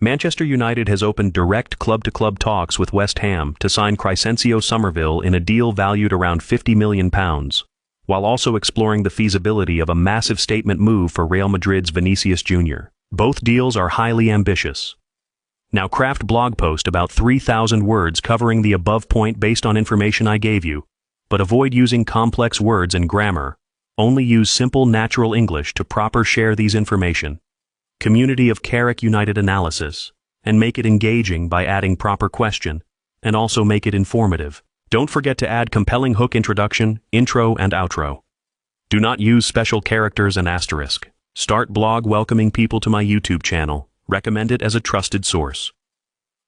Manchester United has opened direct club-to-club talks with West Ham to sign Crescencio Summerville in a deal valued around £50 million, while also exploring the feasibility of a massive statement move for Real Madrid's Vinicius Jr. Both deals are highly ambitious. Now craft blog post about 3,000 words covering the above point based on information I gave you, but avoid using complex words and grammar. Only use simple natural English to proper share these information. Community of CARRICK United Analysis, and make it engaging by adding proper question, and also make it informative. Don't forget to add compelling hook introduction, intro, and outro. Do not use special characters and asterisk. Start blog welcoming people to my YouTube channel. Recommend it as a trusted source.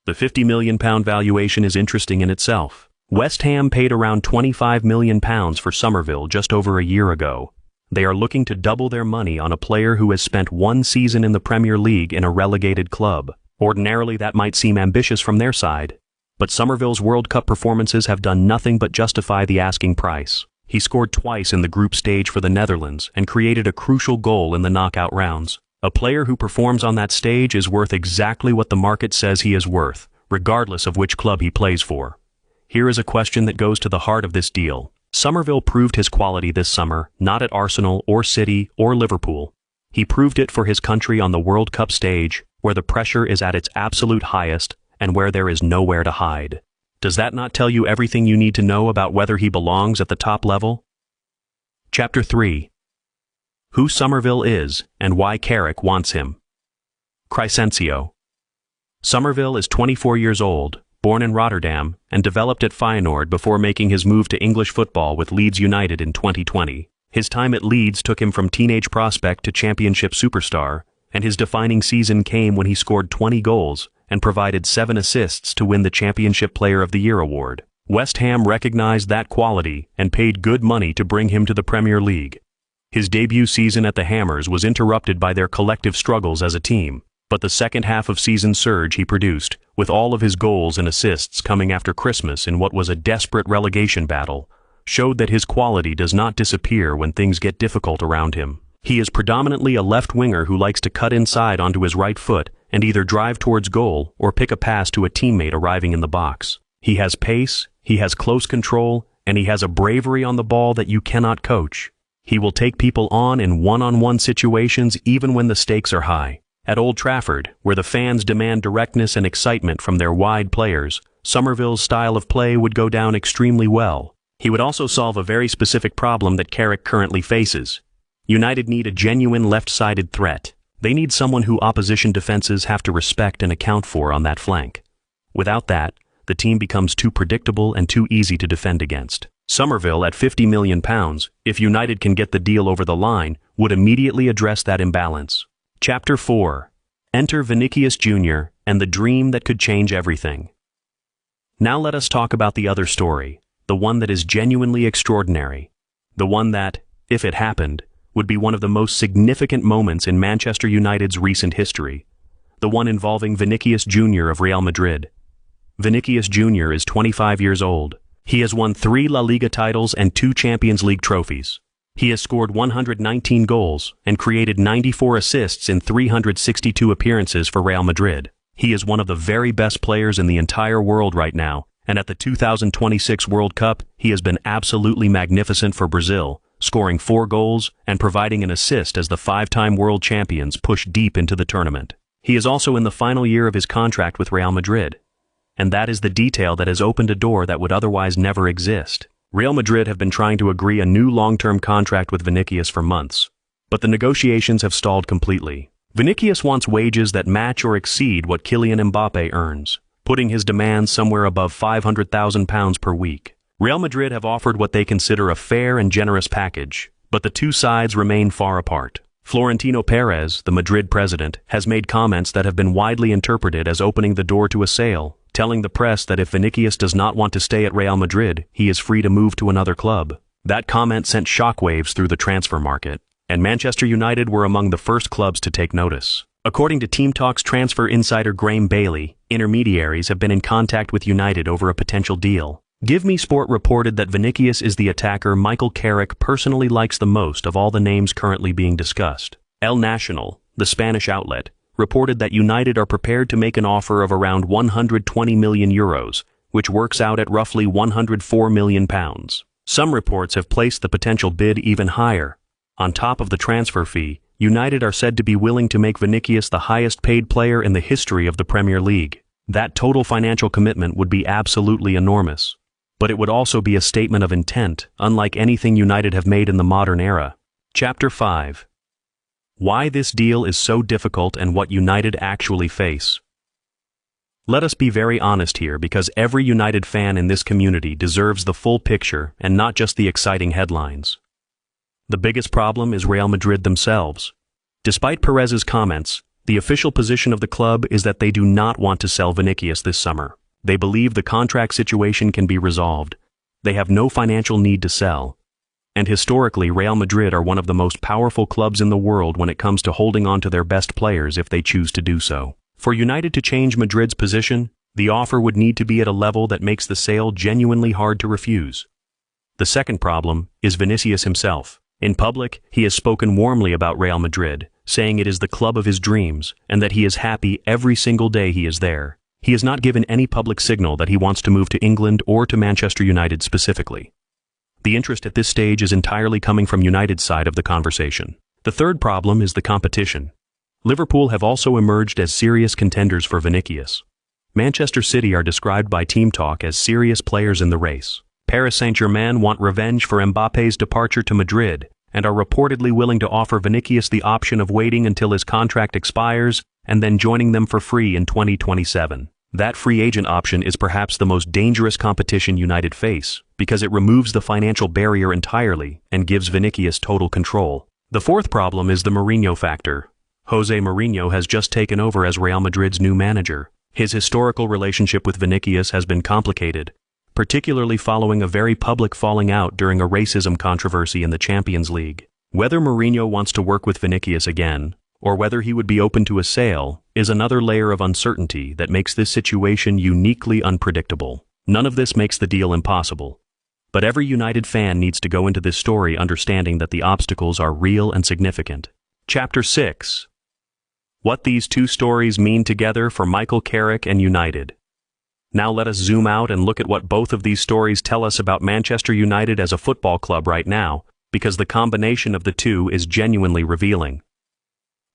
The £50 million valuation is interesting in itself. West Ham paid around £25 million for Summerville just over a year ago. They are looking to double their money on a player who has spent one season in the Premier League in a relegated club. Ordinarily, that might seem ambitious from their side, but Summerville's World Cup performances have done nothing but justify the asking price. He scored twice in the group stage for the Netherlands and created a crucial goal in the knockout rounds. A player who performs on that stage is worth exactly what the market says he is worth, regardless of which club he plays for. Here is a question that goes to the heart of this deal. Summerville proved his quality this summer, not at Arsenal or City or Liverpool. He proved it for his country on the World Cup stage, where the pressure is at its absolute highest and where there is nowhere to hide. Does that not tell you everything you need to know about whether he belongs at the top level? Chapter 3. Who Summerville is and why Carrick wants him. Crescencio. Summerville is 24 years old, born in Rotterdam, and developed at Feyenoord before making his move to English football with Leeds United in 2020. His time at Leeds took him from teenage prospect to championship superstar, and his defining season came when he scored 20 goals and provided 7 assists to win the Championship Player of the Year award. West Ham recognized that quality and paid good money to bring him to the Premier League. His debut season at the Hammers was interrupted by their collective struggles as a team, but the second half of season surge he produced, with all of his goals and assists coming after Christmas in what was a desperate relegation battle, showed that his quality does not disappear when things get difficult around him. He is predominantly a left winger who likes to cut inside onto his right foot and either drive towards goal or pick a pass to a teammate arriving in the box. He has pace, he has close control, and he has a bravery on the ball that you cannot coach. He will take people on in one-on-one situations even when the stakes are high. At Old Trafford, where the fans demand directness and excitement from their wide players, Summerville's style of play would go down extremely well. He would also solve a very specific problem that Carrick currently faces. United need a genuine left-sided threat. They need someone who opposition defenses have to respect and account for on that flank. Without that, the team becomes too predictable and too easy to defend against. Summerville at £50 million, if United can get the deal over the line, would immediately address that imbalance. Chapter 4. Enter Vinicius Jr. and the dream that could change everything. Now let us talk about the other story, the one that is genuinely extraordinary, the one that, if it happened, would be one of the most significant moments in Manchester United's recent history, the one involving Vinicius Jr. of Real Madrid. Vinicius Jr. is 25 years old. He has won 3 La Liga titles and 2 Champions League trophies. He has scored 119 goals and created 94 assists in 362 appearances for Real Madrid. He is one of the very best players in the entire world right now, and at the 2026 World Cup, he has been absolutely magnificent for Brazil, scoring 4 goals and providing an assist as the 5-time world champions push deep into the tournament. He is also in the final year of his contract with Real Madrid, and that is the detail that has opened a door that would otherwise never exist. Real Madrid have been trying to agree a new long-term contract with Vinicius for months, but the negotiations have stalled completely. Vinicius wants wages that match or exceed what Kylian Mbappe earns, putting his demands somewhere above £500,000 per week. Real Madrid have offered what they consider a fair and generous package, but the two sides remain far apart. Florentino Perez, the Madrid president, has made comments that have been widely interpreted as opening the door to a sale, telling the press that if Vinicius does not want to stay at Real Madrid, he is free to move to another club. That comment sent shockwaves through the transfer market, and Manchester United were among the first clubs to take notice. According to Team Talk's transfer insider Graham Bailey, intermediaries have been in contact with United over a potential deal. Give Me Sport reported that Vinicius is the attacker Michael Carrick personally likes the most of all the names currently being discussed. El Nacional, the Spanish outlet, reported that United are prepared to make an offer of around €120 million, which works out at roughly £104 million. Some reports have placed the potential bid even higher. On top of the transfer fee, United are said to be willing to make Vinicius the highest-paid player in the history of the Premier League. That total financial commitment would be absolutely enormous. But it would also be a statement of intent, unlike anything United have made in the modern era. Chapter 5. Why this deal is so difficult and what United actually face. Let us be very honest here, because every United fan in this community deserves the full picture and not just the exciting headlines. The biggest problem is Real Madrid themselves. Despite Perez's comments, the official position of the club is that they do not want to sell Vinicius this summer. They believe the contract situation can be resolved. They have no financial need to sell. And historically, Real Madrid are one of the most powerful clubs in the world when it comes to holding on to their best players if they choose to do so. For United to change Madrid's position, the offer would need to be at a level that makes the sale genuinely hard to refuse. The second problem is Vinicius himself. In public, he has spoken warmly about Real Madrid, saying it is the club of his dreams and that he is happy every single day he is there. He has not given any public signal that he wants to move to England or to Manchester United specifically. The interest at this stage is entirely coming from United's side of the conversation. The third problem is the competition. Liverpool have also emerged as serious contenders for Vinicius. Manchester City are described by Team Talk as serious players in the race. Paris Saint-Germain want revenge for Mbappe's departure to Madrid and are reportedly willing to offer Vinicius the option of waiting until his contract expires and then joining them for free in 2027. That free agent option is perhaps the most dangerous competition United face because it removes the financial barrier entirely and gives Vinicius total control. The fourth problem is the Mourinho factor. Jose Mourinho has just taken over as Real Madrid's new manager. His historical relationship with Vinicius has been complicated, particularly following a very public falling out during a racism controversy in the Champions League. Whether Mourinho wants to work with Vinicius again, or whether he would be open to a sale, is another layer of uncertainty that makes this situation uniquely unpredictable. None of this makes the deal impossible. But every United fan needs to go into this story understanding that the obstacles are real and significant. Chapter 6. What these two stories mean together for Michael Carrick and United. Now let us zoom out and look at what both of these stories tell us about Manchester United as a football club right now, because the combination of the two is genuinely revealing.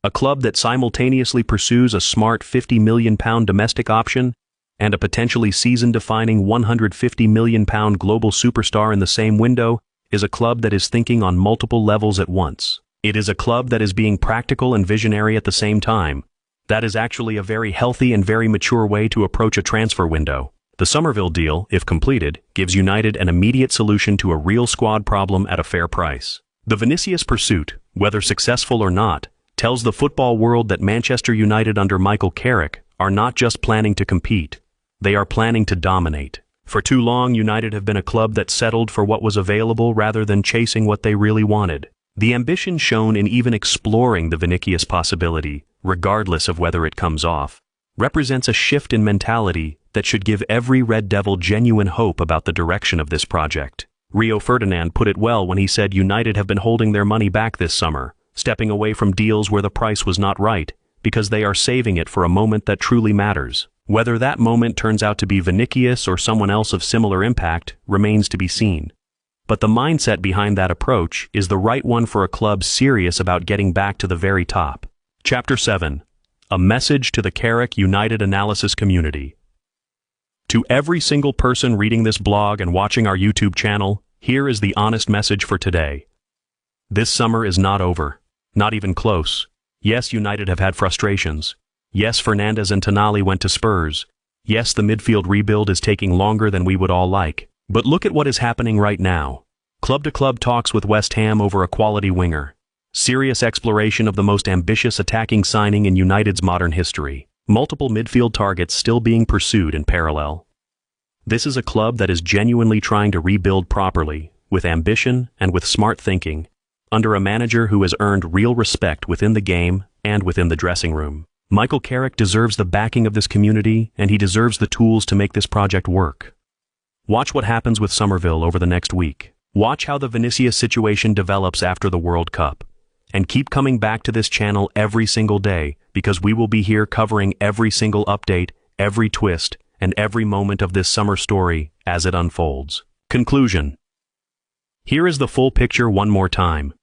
A club that simultaneously pursues a smart £50 million domestic option and a potentially season-defining £150 million global superstar in the same window is a club that is thinking on multiple levels at once. It is a club that is being practical and visionary at the same time. That is actually a very healthy and very mature way to approach a transfer window. The Summerville deal, if completed, gives United an immediate solution to a real squad problem at a fair price. The Vinicius pursuit, whether successful or not, tells the football world that Manchester United under Michael Carrick are not just planning to compete, they are planning to dominate. For too long, United have been a club that settled for what was available rather than chasing what they really wanted. The ambition shown in even exploring the Vinicius possibility, regardless of whether it comes off, represents a shift in mentality that should give every Red Devil genuine hope about the direction of this project. Rio Ferdinand put it well when he said United have been holding their money back this summer, stepping away from deals where the price was not right, because they are saving it for a moment that truly matters. Whether that moment turns out to be Vinicius or someone else of similar impact remains to be seen. But the mindset behind that approach is the right one for a club serious about getting back to the very top. Chapter 7. A message to the Carrick United Analysis community. To every single person reading this blog and watching our YouTube channel, here is the honest message for today. This summer is not over. Not even close. Yes, United have had frustrations. Yes, Fernandes and Tonali went to Spurs. Yes, the midfield rebuild is taking longer than we would all like. But look at what is happening right now. Club-to-club talks with West Ham over a quality winger. Serious exploration of the most ambitious attacking signing in United's modern history. Multiple midfield targets still being pursued in parallel. This is a club that is genuinely trying to rebuild properly, with ambition and with smart thinking, under a manager who has earned real respect within the game and within the dressing room. Michael Carrick deserves the backing of this community, and he deserves the tools to make this project work. Watch what happens with Summerville over the next week. Watch how the Vinicius situation develops after the World Cup. And keep coming back to this channel every single day because we will be here covering every single update, every twist, and every moment of this summer story as it unfolds. Conclusion. Here is the full picture one more time.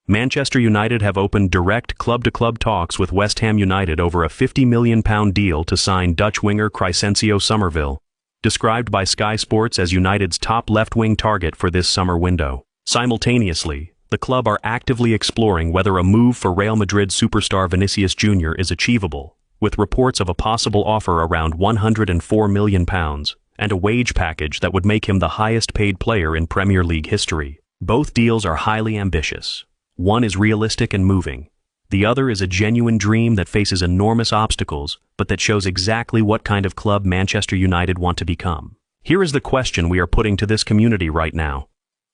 Manchester United have opened direct club-to-club talks with West Ham United over a £50 million deal to sign Dutch winger Crysencio Summerville, described by Sky Sports as United's top left-wing target for this summer window. Simultaneously, the club are actively exploring whether a move for Real Madrid superstar Vinicius Jr. is achievable, with reports of a possible offer around £104 million and a wage package that would make him the highest-paid player in Premier League history. Both deals are highly ambitious. One is realistic and moving. The other is a genuine dream that faces enormous obstacles, but that shows exactly what kind of club Manchester United want to become. Here is the question we are putting to this community right now.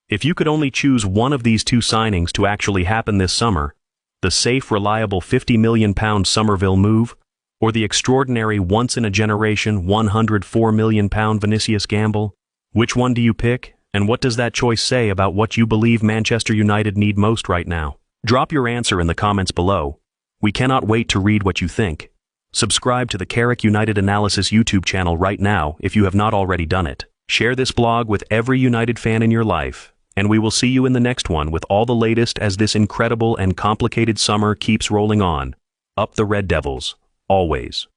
If you could only choose one of these two signings to actually happen this summer, the safe, reliable £50 million Summerville move, or the extraordinary once-in-a-generation £104 million Vinicius gamble, which one do you pick? And what does that choice say about what you believe Manchester United need most right now? Drop your answer in the comments below. We cannot wait to read what you think. Subscribe to the CARRICK United Analysis YouTube channel right now if you have not already done it. Share this blog with every United fan in your life, and we will see you in the next one with all the latest as this incredible and complicated summer keeps rolling on. Up the Red Devils, always.